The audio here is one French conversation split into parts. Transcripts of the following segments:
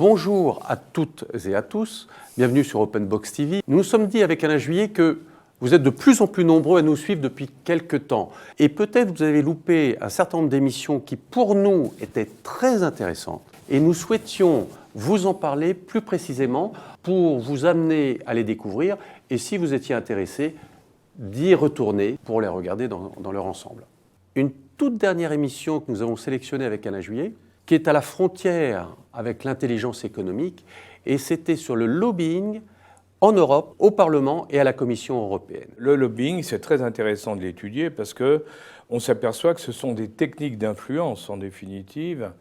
Bonjour à toutes et à tous, bienvenue sur Open Box TV. Nous nous sommes dit avec Alain Juillet que vous êtes de plus en plus nombreux à nous suivre depuis quelques temps. Et peut-être vous avez loupé un certain nombre d'émissions qui pour nous étaient très intéressantes. Et nous souhaitions vous en parler plus précisément pour vous amener à les découvrir et si vous étiez intéressé, d'y retourner pour les regarder dans leur ensemble. Une toute dernière émission que nous avons sélectionnée avec Alain Juillet, qui est à la frontière avec l'intelligence économique, et c'était sur le lobbying en Europe, au Parlement et à la Commission européenne. Le lobbying, c'est très intéressant de l'étudier parce qu'on s'aperçoit que ce sont des techniques d'influence, en définitive,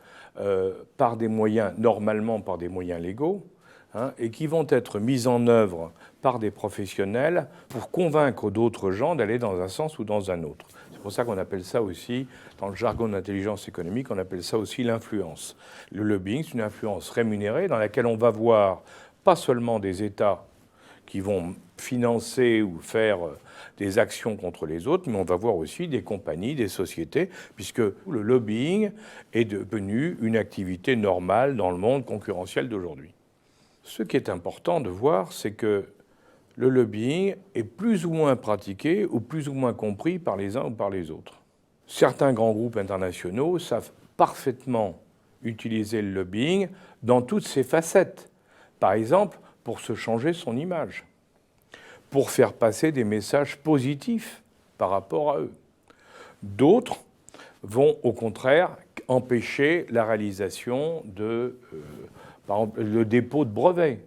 par des moyens, normalement par des moyens légaux, et qui vont être mises en œuvre par des professionnels pour convaincre d'autres gens d'aller dans un sens ou dans un autre. C'est pour ça qu'on appelle ça aussi, dans le jargon d'intelligence économique, on appelle ça aussi l'influence. Le lobbying, c'est une influence rémunérée dans laquelle on va voir pas seulement des États qui vont financer ou faire des actions contre les autres, mais on va voir aussi des compagnies, des sociétés, puisque le lobbying est devenu une activité normale dans le monde concurrentiel d'aujourd'hui. Ce qui est important de voir, c'est que le lobbying est plus ou moins pratiqué ou plus ou moins compris par les uns ou par les autres. Certains grands groupes internationaux savent parfaitement utiliser le lobbying dans toutes ses facettes. Par exemple, pour se changer son image, pour faire passer des messages positifs par rapport à eux. D'autres vont au contraire empêcher la réalisation de, par exemple, le dépôt de brevets,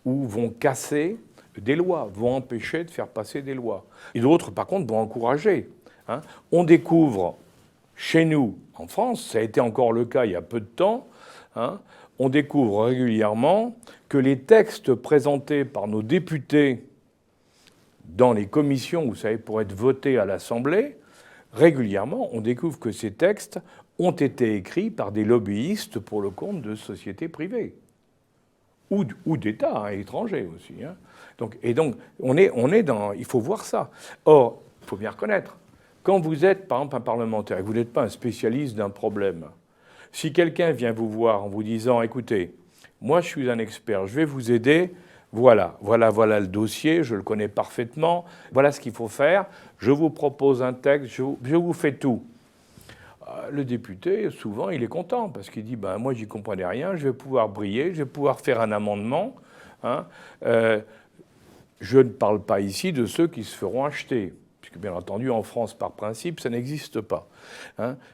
ou vont casser des lois, vont empêcher de faire passer des lois. Et d'autres, par contre, vont encourager. On découvre chez nous, en France, ça a été encore le cas il y a peu de temps, on découvre régulièrement que les textes présentés par nos députés dans les commissions, vous savez, pour être votés à l'Assemblée, régulièrement, on découvre que ces textes ont été écrits par des lobbyistes pour le compte de sociétés privées ou d'États étrangers aussi. Donc, on est dans... Il faut voir ça. Or, il faut bien reconnaître, quand vous êtes, par exemple, un parlementaire et que vous n'êtes pas un spécialiste d'un problème, si quelqu'un vient vous voir en vous disant « Écoutez, moi je suis un expert, je vais vous aider, voilà le dossier, je le connais parfaitement, voilà ce qu'il faut faire, je vous propose un texte, je vous fais tout ». Le député, souvent, il est content parce qu'il dit « Moi, j'y comprenais rien, je vais pouvoir briller, je vais pouvoir faire un amendement. Je ne parle pas ici de ceux qui se feront acheter, puisque bien entendu, en France, par principe, ça n'existe pas.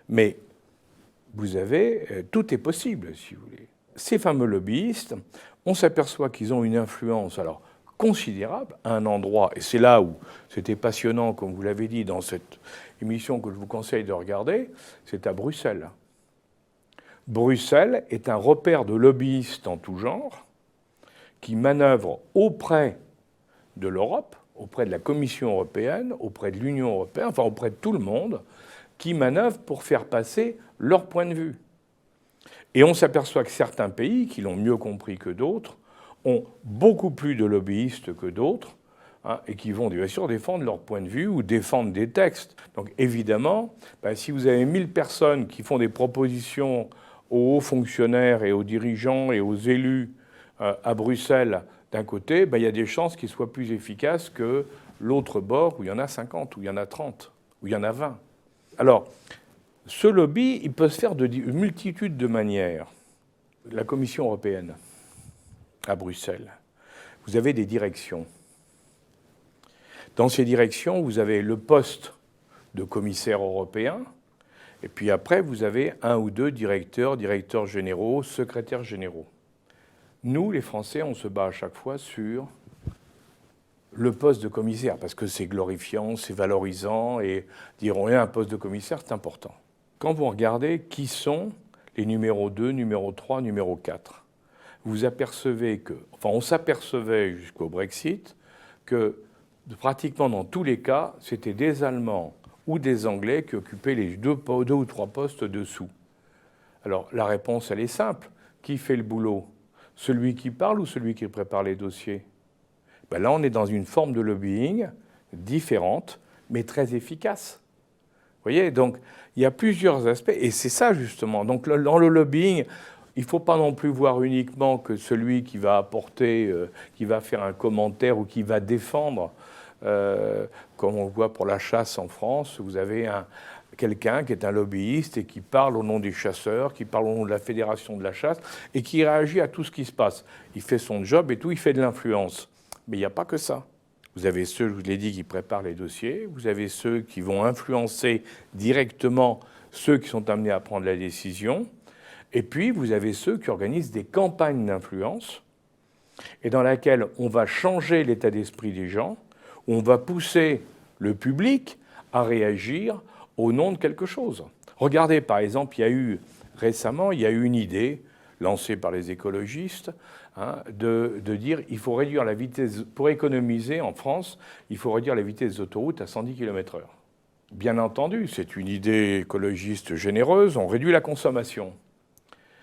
Mais vous avez, tout est possible, si vous voulez. Ces fameux lobbyistes, on s'aperçoit qu'ils ont une influence alors considérable à un endroit, et c'est là où c'était passionnant, comme vous l'avez dit, dans cette émission que je vous conseille de regarder, c'est à Bruxelles. Bruxelles est un repère de lobbyistes en tout genre qui manœuvrent auprès de l'Europe, auprès de la Commission européenne, auprès de l'Union européenne, enfin auprès de tout le monde, qui manœuvrent pour faire passer leur point de vue. Et on s'aperçoit que certains pays, qui l'ont mieux compris que d'autres, ont beaucoup plus de lobbyistes que d'autres, et qui vont bien sûr défendre leur point de vue ou défendre des textes. Donc évidemment, si vous avez 1000 personnes qui font des propositions aux hauts fonctionnaires et aux dirigeants et aux élus à Bruxelles d'un côté, il y a des chances qu'ils soient plus efficaces que l'autre bord où il y en a 50, où il y en a 30, où il y en a 20. Alors, ce lobby, il peut se faire de multitude de manières. La Commission européenne, à Bruxelles, vous avez des directions. Dans ces directions, vous avez le poste de commissaire européen, et puis après, vous avez un ou deux directeurs généraux, secrétaires généraux. Nous, les Français, on se bat à chaque fois sur le poste de commissaire, parce que c'est glorifiant, c'est valorisant, et dire on est un poste de commissaire, c'est important. Quand vous regardez qui sont les numéros 2, numéro 3, numéro 4, vous apercevez que, enfin on s'apercevait jusqu'au Brexit, que pratiquement dans tous les cas, c'était des Allemands ou des Anglais qui occupaient les deux ou trois postes dessous. Alors la réponse, elle est simple. Qui fait le boulot? Celui qui parle ou celui qui prépare les dossiers? Là, on est dans une forme de lobbying différente, mais très efficace. Vous voyez, donc il y a plusieurs aspects, et c'est ça justement. Donc dans le lobbying, il ne faut pas non plus voir uniquement que celui qui va apporter, qui va faire un commentaire ou qui va défendre, comme on le voit pour la chasse en France, vous avez quelqu'un qui est un lobbyiste et qui parle au nom des chasseurs, qui parle au nom de la Fédération de la chasse et qui réagit à tout ce qui se passe. Il fait son job et tout, il fait de l'influence. Mais il n'y a pas que ça. Vous avez ceux, je vous l'ai dit, qui préparent les dossiers, vous avez ceux qui vont influencer directement ceux qui sont amenés à prendre la décision, et puis vous avez ceux qui organisent des campagnes d'influence, et dans laquelle on va changer l'état d'esprit des gens, où on va pousser le public à réagir au nom de quelque chose. Regardez, par exemple, récemment, il y a eu une idée lancée par les écologistes, de dire qu'il faut réduire la vitesse, pour économiser en France, il faut réduire la vitesse des autoroutes à 110 km/h. Bien entendu, c'est une idée écologiste généreuse, on réduit la consommation.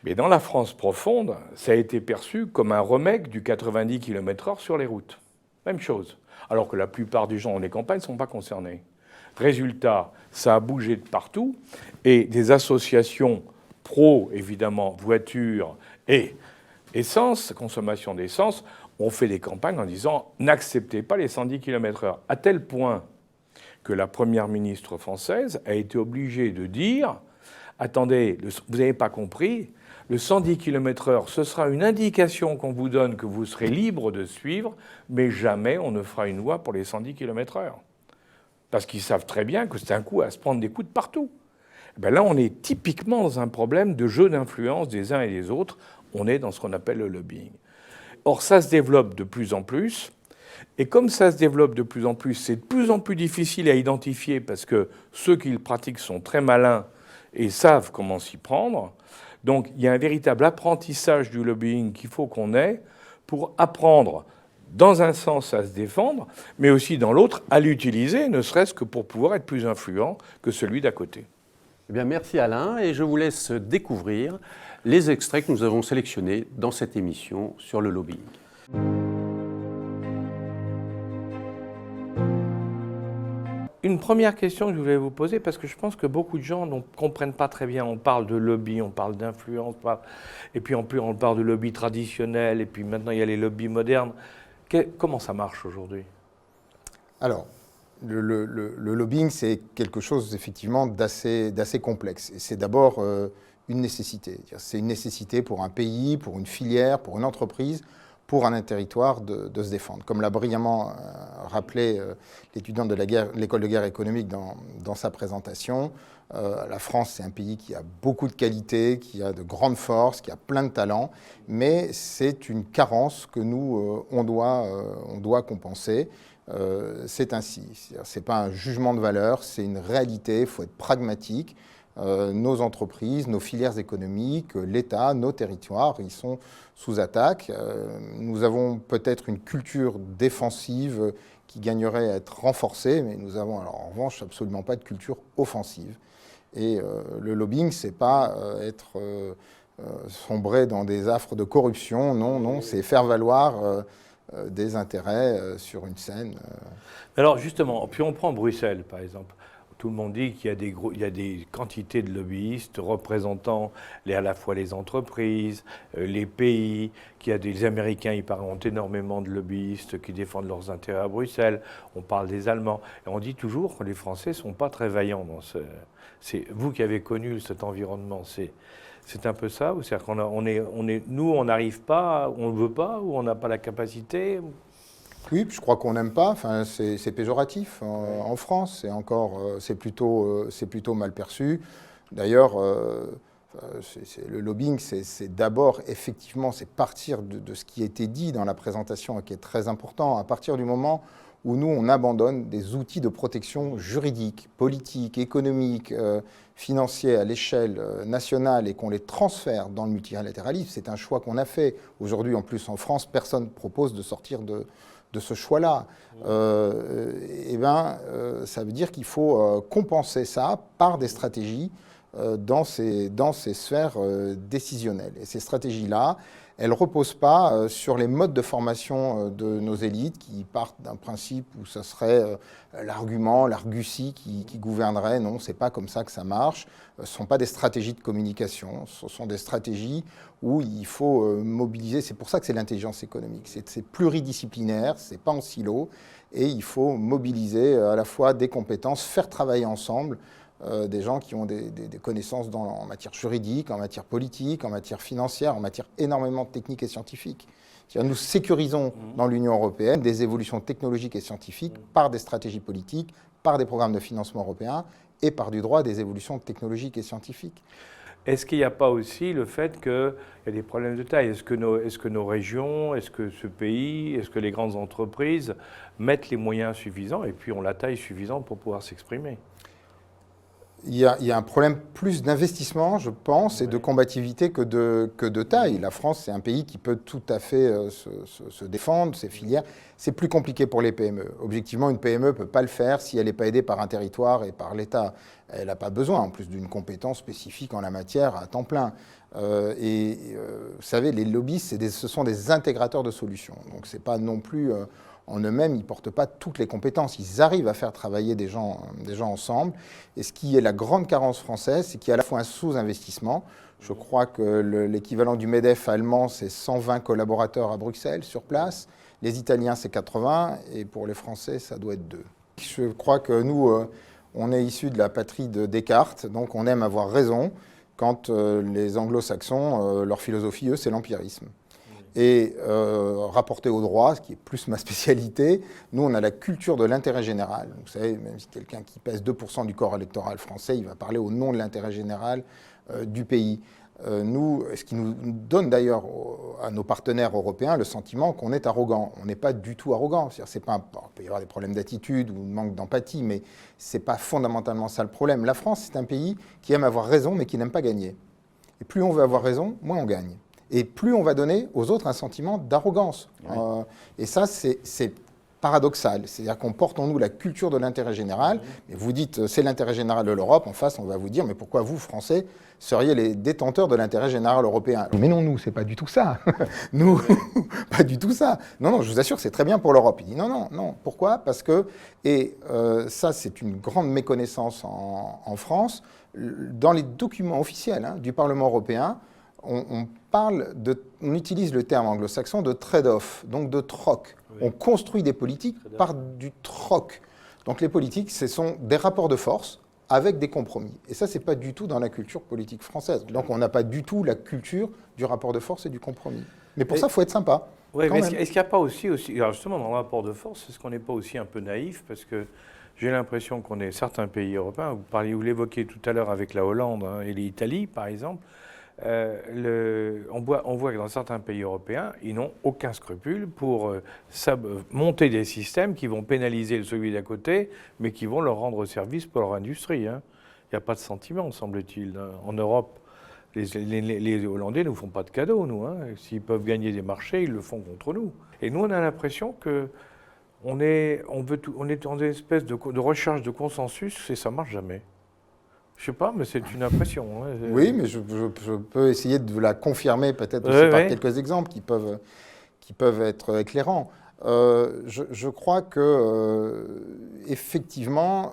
Mais dans la France profonde, ça a été perçu comme un remake du 90 km/h sur les routes. Même chose. Alors que la plupart des gens dans les campagnes ne sont pas concernés. Résultat, ça a bougé de partout et des associations pro, évidemment, voitures et essence, consommation d'essence, ont fait des campagnes en disant « n'acceptez pas les 110 km/h », à tel point que la première ministre française a été obligée de dire « attendez, vous n'avez pas compris, le 110 km/h, ce sera une indication qu'on vous donne que vous serez libre de suivre, mais jamais on ne fera une loi pour les 110 km/h. » Parce qu'ils savent très bien que c'est un coup à se prendre des coups de partout. Ben là, on est typiquement dans un problème de jeu d'influence des uns et des autres. On est dans ce qu'on appelle le lobbying. Or, ça se développe de plus en plus. Et comme ça se développe de plus en plus, c'est de plus en plus difficile à identifier parce que ceux qui le pratiquent sont très malins et savent comment s'y prendre. Donc, il y a un véritable apprentissage du lobbying qu'il faut qu'on ait pour apprendre, dans un sens, à se défendre, mais aussi dans l'autre, à l'utiliser, ne serait-ce que pour pouvoir être plus influent que celui d'à côté. Eh bien, merci Alain, et je vous laisse découvrir les extraits que nous avons sélectionnés dans cette émission sur le lobbying. Une première question que je voulais vous poser, parce que je pense que beaucoup de gens ne comprennent pas très bien. On parle de lobby, on parle d'influence, et puis en plus on parle de lobby traditionnel, et puis maintenant il y a les lobbies modernes. Comment ça marche aujourd'hui ? Alors, le lobbying, c'est quelque chose effectivement d'assez complexe. Et c'est d'abord une nécessité. C'est une nécessité pour un pays, pour une filière, pour une entreprise, pour un territoire de se défendre. Comme l'a brillamment rappelé l'étudiant de l'école de guerre économique dans sa présentation, la France, c'est un pays qui a beaucoup de qualités, qui a de grandes forces, qui a plein de talents, mais c'est une carence que nous, on doit compenser. C'est ainsi. Ce n'est pas un jugement de valeur, c'est une réalité, il faut être pragmatique. Nos entreprises, nos filières économiques, l'État, nos territoires, ils sont sous attaque. Nous avons peut-être une culture défensive qui gagnerait à être renforcée, mais nous avons alors en revanche absolument pas de culture offensive. Et le lobbying, c'est pas être sombré dans des affres de corruption, non, c'est faire valoir des intérêts sur une scène. Alors justement, puis on prend Bruxelles par exemple. Tout le monde dit qu'il y a des quantités de lobbyistes représentant à la fois les entreprises, les pays, qu'il y a des Américains, ils parlent énormément de lobbyistes qui défendent leurs intérêts à Bruxelles. On parle des Allemands. Et on dit toujours que les Français ne sont pas très vaillants dans ce... C'est vous qui avez connu cet environnement. C'est un peu ça, c'est-à-dire nous, on n'arrive pas, on ne veut pas, ou on n'a pas la capacité. Oui, je crois qu'on n'aime pas. Enfin, c'est péjoratif en France. C'est plutôt mal perçu. D'ailleurs, le lobbying, c'est d'abord effectivement, c'est partir de ce qui a été dit dans la présentation et qui est très important. À partir du moment où nous, on abandonne des outils de protection juridique, politique, économique, financier à l'échelle nationale et qu'on les transfère dans le multilatéralisme, c'est un choix qu'on a fait. Aujourd'hui, en plus, en France, personne ne propose de sortir de ce choix-là. Ça veut dire qu'il faut compenser ça par des stratégies dans ces sphères décisionnelles. Et ces stratégies-là, elle ne repose pas sur les modes de formation de nos élites qui partent d'un principe où ce serait l'argument, l'argutie qui gouvernerait. Non, ce n'est pas comme ça que ça marche. Ce ne sont pas des stratégies de communication, ce sont des stratégies où il faut mobiliser. C'est pour ça que c'est l'intelligence économique. C'est pluridisciplinaire, ce n'est pas en silo, et il faut mobiliser à la fois des compétences, faire travailler ensemble des gens qui ont des connaissances en matière juridique, en matière politique, en matière financière, en matière énormément technique et scientifique. Nous sécurisons dans l'Union européenne des évolutions technologiques et scientifiques par des stratégies politiques, par des programmes de financement européens et par du droit des évolutions technologiques et scientifiques. Est-ce qu'il n'y a pas aussi le fait qu'il y a des problèmes de taille? Est-ce que nos régions, est-ce que ce pays, est-ce que les grandes entreprises mettent les moyens suffisants et puis ont la taille suffisante pour pouvoir s'exprimer? Il y a un problème plus d'investissement, je pense, et de combativité que de taille. La France, c'est un pays qui peut tout à fait se défendre, ses filières. C'est plus compliqué pour les PME. Objectivement, une PME ne peut pas le faire si elle n'est pas aidée par un territoire et par l'État. Elle n'a pas besoin, en plus, d'une compétence spécifique en la matière à temps plein. Vous savez, les lobbyistes, ce sont des intégrateurs de solutions. Donc, ce n'est pas non plus... en eux-mêmes, ils ne portent pas toutes les compétences. Ils arrivent à faire travailler des gens ensemble. Et ce qui est la grande carence française, c'est qu'il y a à la fois un sous-investissement. Je crois que l'équivalent du MEDEF allemand, c'est 120 collaborateurs à Bruxelles, sur place. Les Italiens, c'est 80. Et pour les Français, ça doit être 2. Je crois que nous, on est issus de la patrie de Descartes. Donc on aime avoir raison quand les anglo-saxons, leur philosophie, eux, c'est l'empirisme. Et rapporté au droit, ce qui est plus ma spécialité, nous, on a la culture de l'intérêt général. Vous savez, même si quelqu'un qui pèse 2% du corps électoral français, il va parler au nom de l'intérêt général du pays. Nous, ce qui nous donne d'ailleurs à nos partenaires européens le sentiment qu'on est arrogant. On n'est pas du tout arrogant. C'est pas il peut y avoir des problèmes d'attitude ou de manque d'empathie, mais ce n'est pas fondamentalement ça le problème. La France, c'est un pays qui aime avoir raison, mais qui n'aime pas gagner. Et plus on veut avoir raison, moins on gagne. Et plus on va donner aux autres un sentiment d'arrogance. Oui. Et ça, c'est paradoxal. C'est-à-dire qu'on porte en nous la culture de l'intérêt général. Et vous dites, c'est l'intérêt général de l'Europe. En face, on va vous dire, mais pourquoi vous, Français, seriez les détenteurs de l'intérêt général européen? Mais non, nous, c'est pas du tout ça. Nous, pas du tout ça. Non, non, je vous assure, c'est très bien pour l'Europe. Il dit, non, non, non. Pourquoi? Parce que, et ça, c'est une grande méconnaissance en France, dans les documents officiels du Parlement européen, on utilise le terme anglo-saxon de trade-off, donc de troc. Oui. On construit des politiques par du troc. Donc les politiques, ce sont des rapports de force avec des compromis. Et ça, ce n'est pas du tout dans la culture politique française. Donc on n'a pas du tout la culture du rapport de force et du compromis. Mais pour ça, il faut être sympa. Oui, mais est-ce qu'il n'y a pas aussi... Alors justement, dans le rapport de force, est-ce qu'on n'est pas aussi un peu naïf? Parce que j'ai l'impression qu'on est certains pays européens, vous l'évoquiez tout à l'heure avec la Hollande et l'Italie, par exemple, on voit que dans certains pays européens, ils n'ont aucun scrupule pour monter des systèmes qui vont pénaliser celui d'à côté, mais qui vont leur rendre service pour leur industrie. Il n'y a pas de sentiment, semble-t-il. En Europe, les Hollandais ne nous font pas de cadeaux, nous. S'ils peuvent gagner des marchés, ils le font contre nous. Et nous, on a l'impression qu'on est dans une espèce de recherche de consensus et ça ne marche jamais. Je ne sais pas, mais c'est une impression. Oui, mais je peux essayer de la confirmer peut-être aussi par quelques exemples qui peuvent être éclairants. Je crois que effectivement,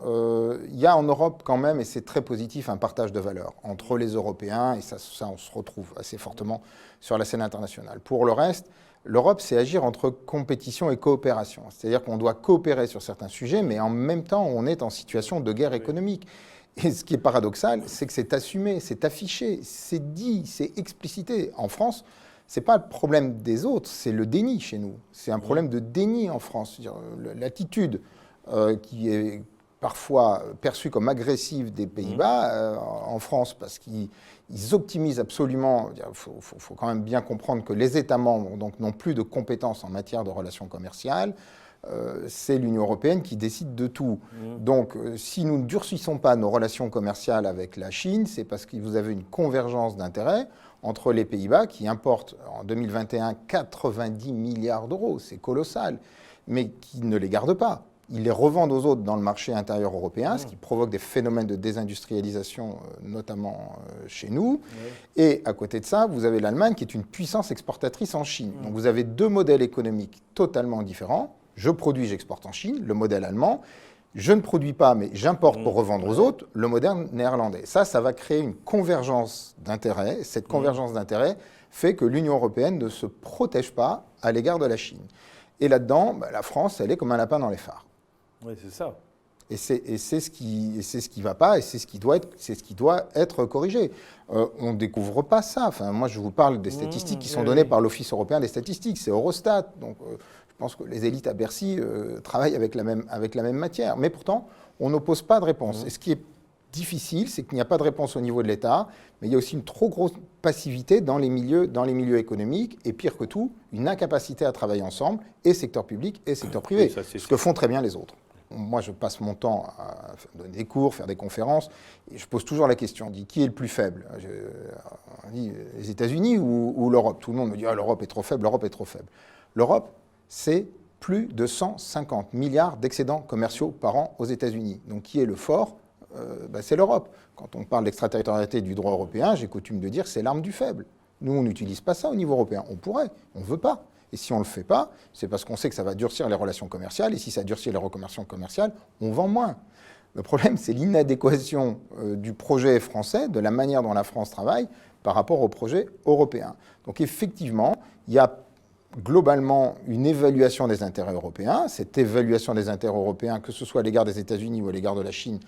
il y a en Europe quand même, et c'est très positif, un partage de valeurs entre les Européens, et ça on se retrouve assez fortement sur la scène internationale. Pour le reste, l'Europe, c'est agir entre compétition et coopération. C'est-à-dire qu'on doit coopérer sur certains sujets, mais en même temps, on est en situation de guerre économique. Et ce qui est paradoxal, c'est que c'est assumé, c'est affiché, c'est dit, c'est explicité. En France, ce n'est pas le problème des autres, c'est le déni chez nous. C'est un problème de déni en France. L'attitude qui est parfois perçue comme agressive des Pays-Bas en France, parce qu'ils optimisent absolument. Il faut quand même bien comprendre que les États membres n'ont plus de compétences en matière de relations commerciales. C'est l'Union européenne qui décide de tout. Donc, si nous ne durcissons pas nos relations commerciales avec la Chine, c'est parce que vous avez une convergence d'intérêts entre les Pays-Bas qui importent en 2021 90 milliards d'euros, c'est colossal, mais qui ne les gardent pas. ils les revendent aux autres dans le marché intérieur européen, ce qui provoque des phénomènes de désindustrialisation, notamment chez nous. Et à côté de ça, vous avez l'Allemagne qui est une puissance exportatrice en Chine. Donc vous avez deux modèles économiques totalement différents. Je produis, j'exporte en Chine, le modèle allemand. Je ne produis pas, mais j'importe pour revendre aux autres, le modèle néerlandais. Ça va créer une convergence d'intérêts. Cette convergence d'intérêts fait que l'Union européenne ne se protège pas à l'égard de la Chine. Et là-dedans, la France, elle est comme un lapin dans les phares. Oui, c'est ça. Et c'est ce qui va pas, et c'est ce qui doit être corrigé. On ne découvre pas ça. Enfin, moi, je vous parle des statistiques qui sont données par l'Office européen des statistiques. C'est Eurostat. Donc, je pense que les élites à Bercy travaillent avec la même matière. Mais pourtant, on n'oppose pas de réponse. Et ce qui est difficile, c'est qu'il n'y a pas de réponse au niveau de l'État, mais il y a aussi une trop grosse passivité dans les milieux économiques, et pire que tout, une incapacité à travailler ensemble, et secteur public et secteur privé, ce que font très bien les autres. Moi, je passe mon temps à donner des cours, faire des conférences, et je pose toujours la question, on dit, qui est le plus faible? On dit les États-Unis ou l'Europe? Tout le monde me dit, ah, l'Europe est trop faible, l'Europe est trop faible. L'Europe, c'est plus de 150 milliards d'excédents commerciaux par an aux États-Unis. Donc, qui est le fort? C'est l'Europe. Quand on parle d'extraterritorialité du droit européen, j'ai coutume de dire que c'est l'arme du faible. Nous, on n'utilise pas ça au niveau européen. On pourrait, on ne veut pas. Et si on ne le fait pas, c'est parce qu'on sait que ça va durcir les relations commerciales. Et si ça durcit les relations commerciales, on vend moins. Le problème, c'est l'inadéquation du projet français, de la manière dont la France travaille, par rapport au projet européen. Donc effectivement, il y a globalement une évaluation des intérêts européens. Cette évaluation des intérêts européens, que ce soit à l'égard des États-Unis ou à l'égard de la Chine,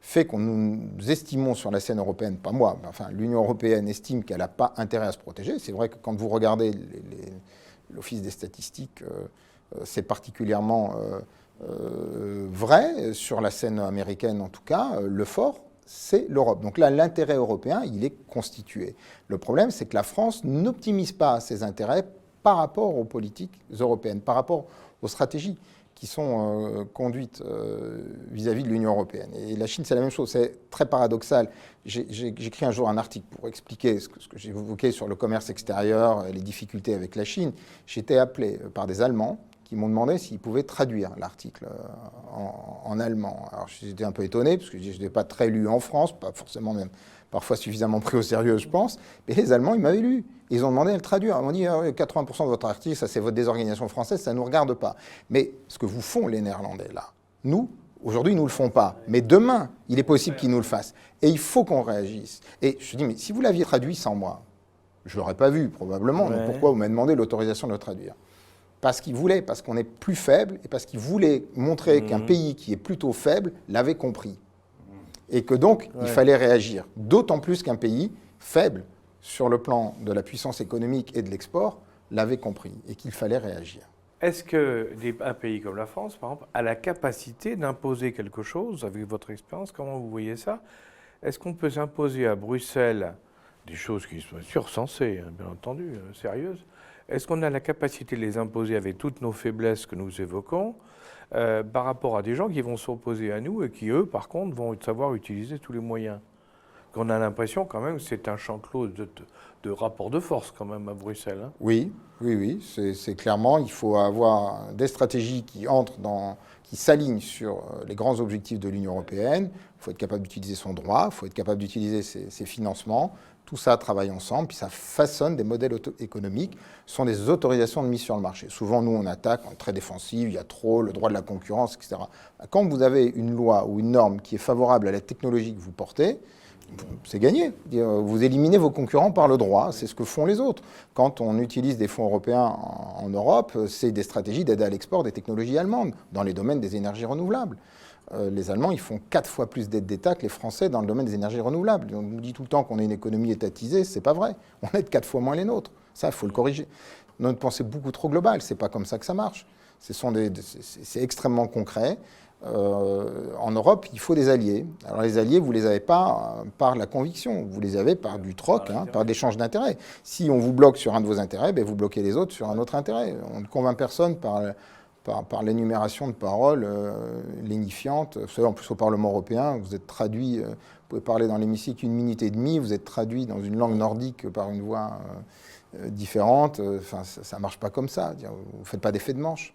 fait qu'on nous estimons sur la scène européenne, pas moi, mais enfin l'Union européenne estime qu'elle n'a pas intérêt à se protéger. C'est vrai que quand vous regardez l'Office des statistiques, c'est particulièrement vrai. Sur la scène américaine, en tout cas, le fort, c'est l'Europe. Donc là, l'intérêt européen, il est constitué. Le problème, c'est que la France n'optimise pas ses intérêts par rapport aux politiques européennes, par rapport aux stratégies qui sont conduites vis-à-vis de l'Union européenne. Et la Chine, c'est la même chose. C'est très paradoxal. J'ai écrit un jour un article pour expliquer ce que j'ai évoqué sur le commerce extérieur, les difficultés avec la Chine. J'ai été appelé par des Allemands qui m'ont demandé s'ils pouvaient traduire l'article en allemand. Alors j'étais un peu étonné, parce que je n'ai pas très lu en France, pas forcément même parfois suffisamment pris au sérieux, je pense. Mais les Allemands, ils m'avaient lu. Ils ont demandé à le traduire. Ils m'ont dit 80% de votre article, ça c'est votre désorganisation française, ça ne nous regarde pas. Mais ce que vous font les Néerlandais là, nous, aujourd'hui, ils ne nous le font pas. Mais demain, il est possible qu'ils nous le fassent. Et il faut qu'on réagisse. Et je dis, mais si vous l'aviez traduit sans moi, je ne l'aurais pas vu probablement. Donc pourquoi vous m'avez demandé l'autorisation de le traduire? Parce qu'ils voulaient, parce qu'on est plus faible, et parce qu'ils voulaient montrer qu'un pays qui est plutôt faible l'avait compris. Et que donc, il fallait réagir. D'autant plus qu'un pays faible sur le plan de la puissance économique et de l'export l'avait compris, et qu'il fallait réagir. Est-ce qu'un pays comme la France, par exemple, a la capacité d'imposer quelque chose, avec votre expérience, comment vous voyez ça? Est-ce qu'on peut s'imposer à Bruxelles des choses qui sont surcensées, bien entendu, sérieuses? Est-ce qu'on a la capacité de les imposer avec toutes nos faiblesses que nous évoquons par rapport à des gens qui vont s'opposer à nous et qui, eux, par contre, vont savoir utiliser tous les moyens? Qu'on a l'impression quand même que c'est un champ clos de rapport de force quand même à Bruxelles. Hein. Oui, c'est clairement, il faut avoir des stratégies qui qui s'alignent sur les grands objectifs de l'Union européenne. Il faut être capable d'utiliser son droit, il faut être capable d'utiliser ses financements. Tout ça travaille ensemble, puis ça façonne des modèles économiques. Ce sont des autorisations de mise sur le marché. Souvent, nous, on attaque, on est très défensif, il y a trop, le droit de la concurrence, etc. Quand vous avez une loi ou une norme qui est favorable à la technologie que vous portez, c'est gagné. Vous éliminez vos concurrents par le droit, c'est ce que font les autres. Quand on utilise des fonds européens en Europe, c'est des stratégies d'aide à l'export des technologies allemandes, dans les domaines des énergies renouvelables. Les Allemands, ils font 4 fois plus d'aides d'État que les Français dans le domaine des énergies renouvelables. On nous dit tout le temps qu'on a une économie étatisée, c'est pas vrai. On aide 4 fois moins les nôtres. Ça, il faut le corriger. Notre pensée est beaucoup trop globale, c'est pas comme ça que ça marche. C'est extrêmement concret. En Europe, il faut des alliés. Alors les alliés, vous ne les avez pas par la conviction, vous les avez par du troc, par l'échange d'intérêts. Si on vous bloque sur un de vos intérêts, vous bloquez les autres sur un autre intérêt. On ne convainc personne par l'énumération de paroles lénifiantes. Vous savez, en plus au Parlement européen, vous êtes traduit, vous pouvez parler dans l'hémicycle 1 minute et demie, vous êtes traduit dans une langue nordique par une voix différente. Enfin, ça ne marche pas comme ça. Vous ne faites pas d'effet de manche.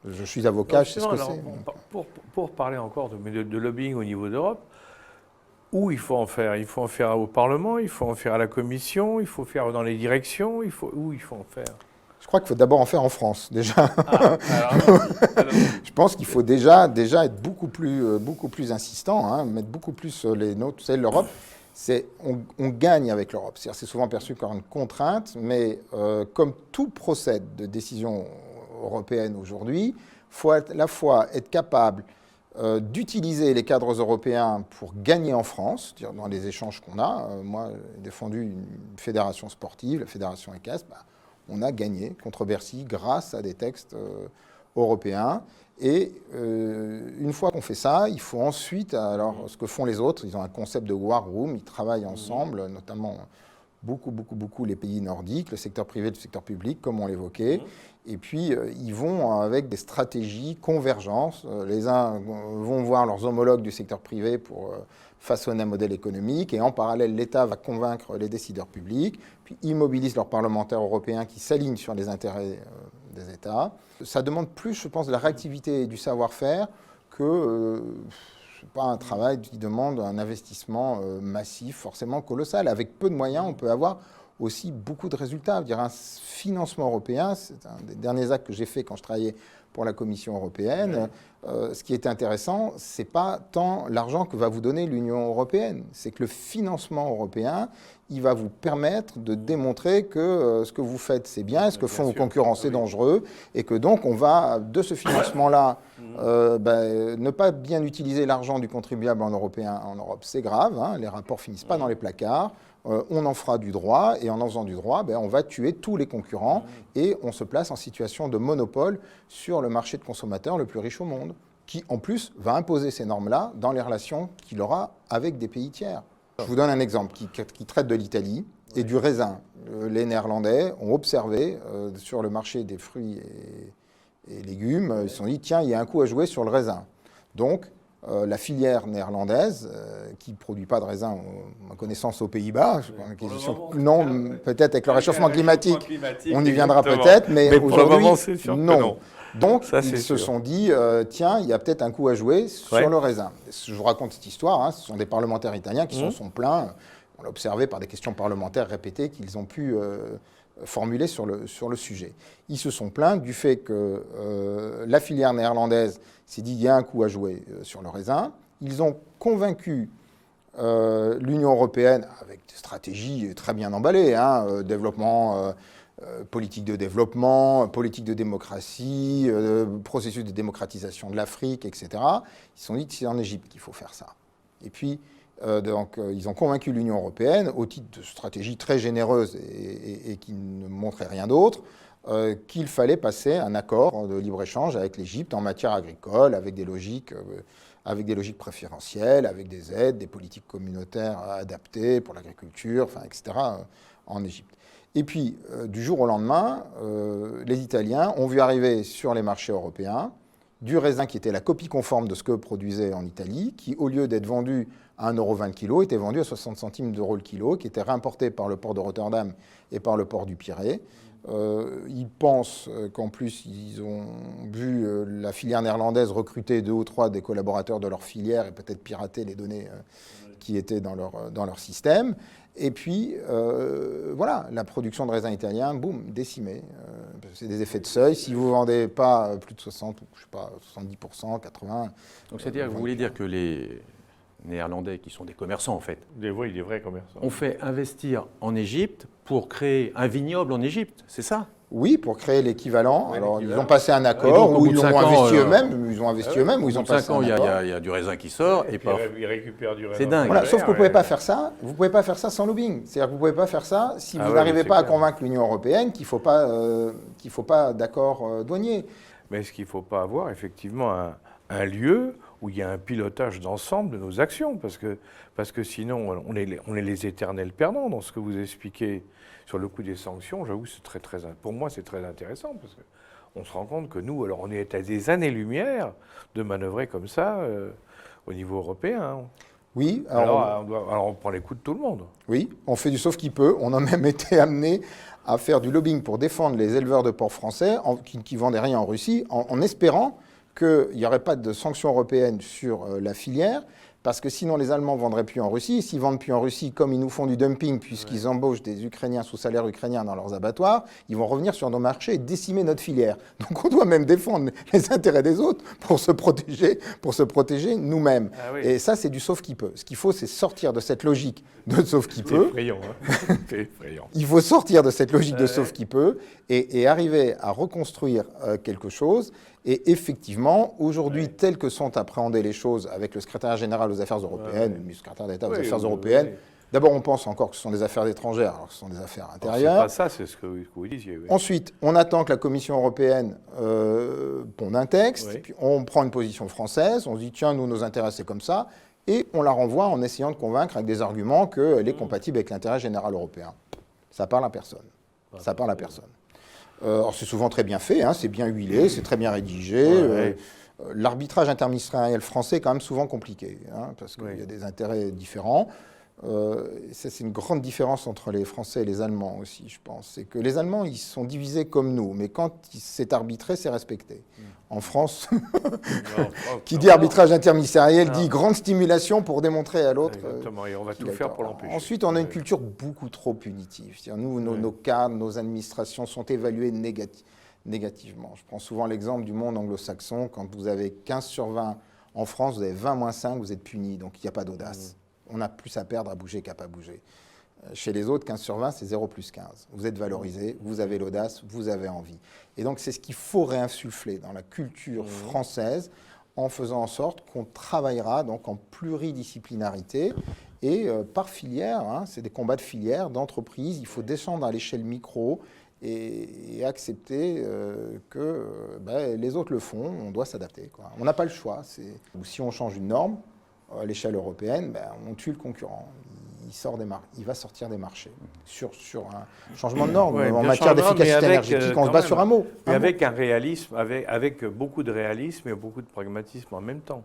Je suis avocat, je sais ce que Alors, c'est. pour parler encore de lobbying au niveau d'Europe, où il faut en faire? Il faut en faire au Parlement, il faut en faire à la Commission, il faut faire dans les directions, où il faut en faire? Je crois qu'il faut d'abord en faire en France, déjà. Alors, Je pense qu'il faut déjà être beaucoup plus insistant, hein, mettre beaucoup plus les notes. Vous savez, l'Europe, on gagne avec l'Europe. C'est souvent perçu comme une contrainte, mais comme tout procède de décision européenne aujourd'hui, il faut à la fois être capable d'utiliser les cadres européens pour gagner en France, dans les échanges qu'on a. Moi, j'ai défendu une fédération sportive, la fédération ECAS. On a gagné contre Bercy grâce à des textes européens. Et une fois qu'on fait ça, il faut ensuite, alors ce que font les autres, ils ont un concept de war room, ils travaillent ensemble, notamment beaucoup les pays nordiques, le secteur privé, le secteur public, comme on l'évoquait. Et puis, ils vont avec des stratégies convergence. Les uns vont voir leurs homologues du secteur privé pour façonner un modèle économique. Et en parallèle, l'État va convaincre les décideurs publics. Puis, ils mobilisent leurs parlementaires européens qui s'alignent sur les intérêts des États. Ça demande plus, je pense, de la réactivité et du savoir-faire que... c'est pas un travail qui demande un investissement massif, forcément colossal. Avec peu de moyens, on peut avoir aussi beaucoup de résultats. Je veux dire, un financement européen, c'est un des derniers actes que j'ai fait quand je travaillais pour la Commission européenne. Ce qui est intéressant, c'est pas tant l'argent que va vous donner l'Union européenne, c'est que le financement européen, il va vous permettre de démontrer que ce que vous faites, c'est bien, ce que font vos concurrents, c'est dangereux, et que donc on va, de ce financement-là, ne pas bien utiliser l'argent du contribuable en Europe, c'est grave, hein, les rapports finissent pas dans les placards. On en fera du droit, et en faisant du droit, on va tuer tous les concurrents, et on se place en situation de monopole sur le marché de consommateurs le plus riche au monde, qui en plus va imposer ces normes-là dans les relations qu'il aura avec des pays tiers. Je vous donne un exemple qui traite de l'Italie et du raisin. Les Néerlandais ont observé sur le marché des fruits et légumes, ils se sont dit, tiens, il y a un coup à jouer sur le raisin. Donc, la filière néerlandaise, qui ne produit pas de raisin, à ma connaissance, aux Pays-Bas, non, peut-être avec le réchauffement climatique, on y viendra peut-être, mais aujourd'hui, non. Donc, ils se sont dit, tiens, il y a peut-être un coup à jouer sur le raisin. Je vous raconte cette histoire, hein, ce sont des parlementaires italiens qui s'en sont plaints, on l'a observé par des questions parlementaires répétées qu'ils ont pu formulées sur le sujet. Ils se sont plaints du fait que la filière néerlandaise s'est dit il y a un coup à jouer sur le raisin. Ils ont convaincu l'Union européenne avec des stratégies très bien emballées, hein, développement, politique de développement, politique de démocratie, processus de démocratisation de l'Afrique, etc. Ils se sont dit que c'est en Égypte qu'il faut faire ça. Et puis, ils ont convaincu l'Union européenne, au titre de stratégie très généreuse et qui ne montrait rien d'autre, qu'il fallait passer un accord de libre-échange avec l'Égypte en matière agricole, avec des logiques préférentielles, avec des aides, des politiques communautaires adaptées pour l'agriculture, etc., en Égypte. Et puis, du jour au lendemain, les Italiens ont vu arriver sur les marchés européens du raisin qui était la copie conforme de ce que produisait en Italie, qui, au lieu d'être vendu à 1,20 € le kilo, était vendu à 60 centimes d'euros le kilo, qui était réimporté par le port de Rotterdam et par le port du Pirée. Ils pensent qu'en plus, ils ont vu la filière néerlandaise recruter 2 ou 3 des collaborateurs de leur filière et peut-être pirater les données qui étaient dans leur système. Et puis, voilà, la production de raisins italiens, boum, décimée. C'est des effets de seuil. Si vous ne vendez pas plus de 60, je sais pas, 70%, 80%... Donc, c'est-à-dire que vous voulez dire que les Néerlandais, qui sont des commerçants en fait, des vrais commerçants, ont fait investir en Égypte pour créer un vignoble en Égypte, c'est ça ? Oui, pour créer l'équivalent. Alors, ils ont passé un accord où ils ont investi eux-mêmes. Ils ont investi eux-mêmes ou ils ont passé un accord. Il y a du raisin qui sort et ils récupèrent du raisin. C'est dingue. Voilà, sauf que vous ne pouvez pas faire ça. Vous pouvez pas faire ça sans lobbying. C'est-à-dire que vous ne pouvez pas faire ça si vous n'arrivez pas à convaincre l'Union européenne qu'il faut pas d'accord douanier. Mais est-ce qu'il ne faut pas avoir effectivement un lieu où il y a un pilotage d'ensemble de nos actions, parce que sinon on est les éternels perdants dans ce que vous expliquez sur le coût des sanctions. J'avoue, pour moi c'est très intéressant, parce qu'on se rend compte que nous, alors on est à des années-lumière de manœuvrer comme ça au niveau européen. Oui, Alors on prend les coups de tout le monde. oui, on fait du sauf qui peut. On a même été amené à faire du lobbying pour défendre les éleveurs de porc français qui ne vendaient rien en Russie, en espérant qu'il n'y aurait pas de sanctions européennes sur la filière, parce que sinon les Allemands ne vendraient plus en Russie. S'ils ne vendent plus en Russie, comme ils nous font du dumping, puisqu'ils embauchent des Ukrainiens sous salaire ukrainien dans leurs abattoirs, ils vont revenir sur nos marchés et décimer notre filière. Donc on doit même défendre les intérêts des autres pour se protéger nous-mêmes. Ah oui. Et ça, c'est du sauf qui peut. Ce qu'il faut, c'est sortir de cette logique de sauf qui C'est peut. effrayant. Hein. C'est effrayant. Il faut sortir de cette logique de sauf qui peut et arriver à reconstruire quelque chose. Et effectivement, aujourd'hui, telles que sont appréhendées les choses avec le secrétaire général aux affaires européennes, le secrétaire d'État aux affaires européennes, d'abord on pense encore que ce sont des affaires étrangères, alors que ce sont des affaires intérieures. C'est pas ça, c'est ce que vous disiez. Oui. Ensuite, on attend que la Commission européenne ponde un texte, puis on prend une position française, on se dit tiens, nous, nos intérêts, c'est comme ça, et on la renvoie en essayant de convaincre avec des arguments qu'elle est compatible avec l'intérêt général européen. Ça parle à personne. Ça parle à personne. Alors c'est souvent très bien fait, hein, c'est bien huilé, c'est très bien rédigé. L'arbitrage interministériel français est quand même souvent compliqué, hein, parce qu'il y a des intérêts différents. C'est une grande différence entre les Français et les Allemands aussi, je pense. C'est que les Allemands, ils sont divisés comme nous, mais quand c'est arbitré, c'est respecté. En France, qui dit arbitrage interministériel dit grande stimulation pour démontrer à l'autre. Exactement, et on va tout faire pour l'empêcher. Ensuite, on a une culture beaucoup trop punitive. Nous, nos cadres, nos administrations sont évaluées négativement. Je prends souvent l'exemple du monde anglo-saxon. Quand vous avez 15 sur 20 en France, vous avez 20-5, vous êtes puni, donc il n'y a pas d'audace. On a plus à perdre à bouger qu'à pas bouger. Chez les autres, 15 sur 20, c'est 0 plus 15. Vous êtes valorisé, vous avez l'audace, vous avez envie. Et donc, c'est ce qu'il faut réinsuffler dans la culture française en faisant en sorte qu'on travaillera donc en pluridisciplinarité et par filière. Hein, c'est des combats de filière, d'entreprise. Il faut descendre à l'échelle micro et accepter que les autres le font. On doit s'adapter, quoi. On n'a pas le choix. Si on change une norme, à l'échelle européenne, on tue le concurrent. Il va sortir des marchés. Sur un changement de norme, en matière d'efficacité énergétique, on se bat sur un mot. Mais avec un réalisme, avec beaucoup de réalisme et beaucoup de pragmatisme en même temps.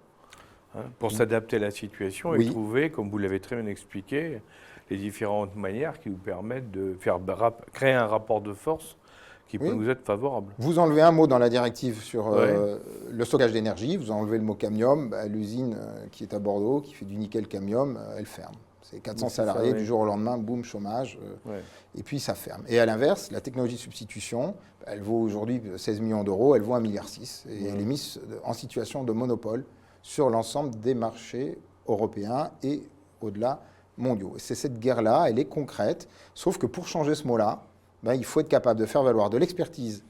Hein, pour s'adapter à la situation et trouver, comme vous l'avez très bien expliqué, les différentes manières qui nous permettent de créer un rapport de force qui peut nous être favorable. Vous enlevez un mot dans la directive sur le stockage d'énergie, vous enlevez le mot cadmium, l'usine qui est à Bordeaux, qui fait du nickel-cadmium, elle ferme. C'est 400 salariés, du jour au lendemain, boum, chômage, et puis ça ferme. Et à l'inverse, la technologie de substitution, elle vaut aujourd'hui 16 millions d'euros, elle vaut 1,6 milliard, et elle est mise en situation de monopole sur l'ensemble des marchés européens et au-delà mondiaux. Et c'est cette guerre-là, elle est concrète, sauf que pour changer ce mot-là, il faut être capable de faire valoir de l'expertise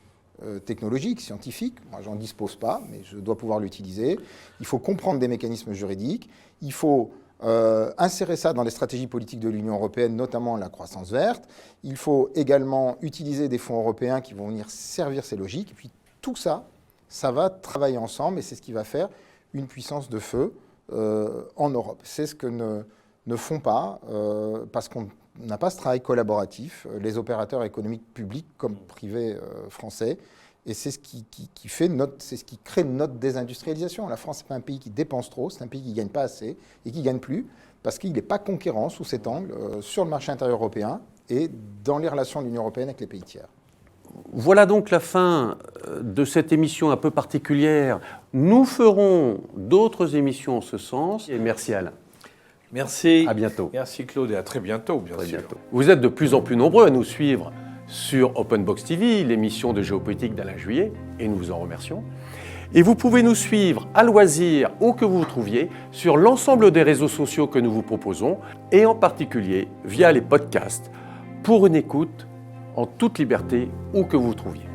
technologique, scientifique. Moi, j'en dispose pas, mais je dois pouvoir l'utiliser. Il faut comprendre des mécanismes juridiques. Il faut insérer ça dans les stratégies politiques de l'Union européenne, notamment la croissance verte. Il faut également utiliser des fonds européens qui vont venir servir ces logiques. Et puis tout ça, ça va travailler ensemble et c'est ce qui va faire une puissance de feu en Europe. C'est ce que ne font pas, parce qu'on n'a pas ce travail collaboratif, les opérateurs économiques publics comme privés français, et c'est ce qui crée notre désindustrialisation. La France, ce n'est pas un pays qui dépense trop, c'est un pays qui ne gagne pas assez et qui ne gagne plus, parce qu'il n'est pas conquérant sous cet angle sur le marché intérieur européen et dans les relations de l'Union européenne avec les pays tiers. Voilà donc la fin de cette émission un peu particulière. Nous ferons d'autres émissions en ce sens. Et merci Alain. Merci. À bientôt. Merci Claude et à très bientôt, bien sûr. Bientôt. Vous êtes de plus en plus nombreux à nous suivre sur Openbox TV, l'émission de géopolitique d'Alain Juillet, et nous vous en remercions. Et vous pouvez nous suivre à loisir, où que vous vous trouviez, sur l'ensemble des réseaux sociaux que nous vous proposons, et en particulier via les podcasts, pour une écoute en toute liberté, où que vous vous trouviez.